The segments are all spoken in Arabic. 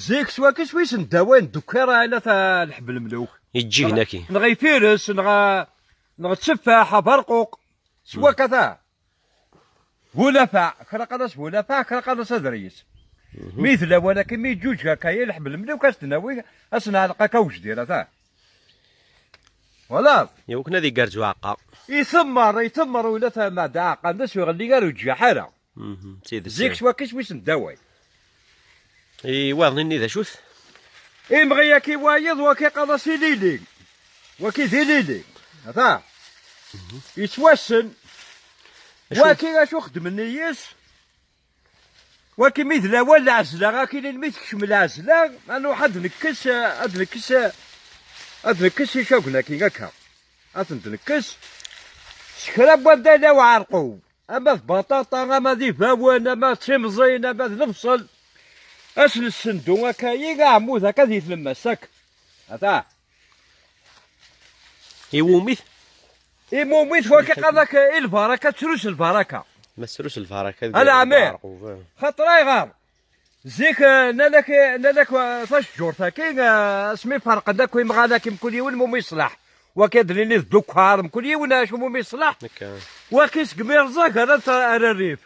زيك سوا كيس نداوين دوكا راه الا تا لحب الملوك يجي هناكي نغي فيرس نغا تفاحة برقوق سوا كذا ولفع كرقدس ولفع كرقدس ادريس مثل ولكن مي جوج هكايا لحب الملوك استناوي اسنا لقاك واش دير تا ولا يا وكنا ذي قرج واقع يثمر ولا ثما داق الناس يغلي غير وجه حاله سيدي زيك سوا كيس نداوي اي واضني ذا شوث مغيا كي وايض وكي قضى ليلي وكي ليلي هذا يتوسن وكي غاش خدم النيس وكي مثل ولا عزله غاكي الميت كشم العزله انو حد نكس يشوفنا كي هكا تنكس شكرا بدا لا وعرقو اما في بطاطا اما ذي فاوان اما تمزين اما البصل اسل الصندوق هكايا كاع عمود هكا ذي تلمسك هذا يوميث موميت وكي قضاك البركه تروس البركه ما سروش الفركه انا عمير خاطري غار زيك نالك فاش جورتا كاين اسمي فرق داك وين مغالاك كل يوم المهم يصلح وكيدري لي الدكار كل يوم شو المهم يصلح وكيس قمير زاك هذا الريف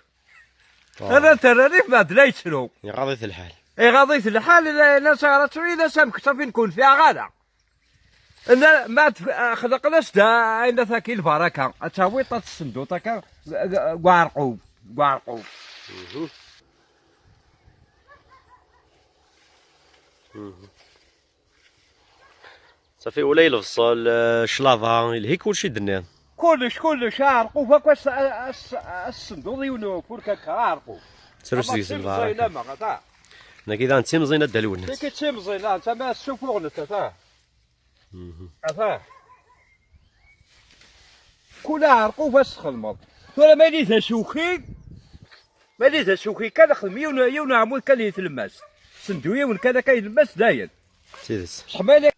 هذا الريف بعد لا يتسرو غاضيت الحال غاضيت الحال لا صارت الا سامك صافي نكون فيها غالا انا ما خلقناش دا عندنا ذاك البركه تاوي طات الصندوق هكا قارقو صافي ولا يلفصل شلاضه الهي كلشي درناه كلش عارقو فاك الصندوق يونو فورك هكا عارقو سروس الفركه زينه ما غدا انا كذا نتيمزينا دالون كي تيمزينا انت ما السفوغ نتا افاه كل عرقو باش تخلمض ولا مالي شوخي كان خدم يونا عمود كان يتلمس صندويه وكان كيلمس داير سيدس شحال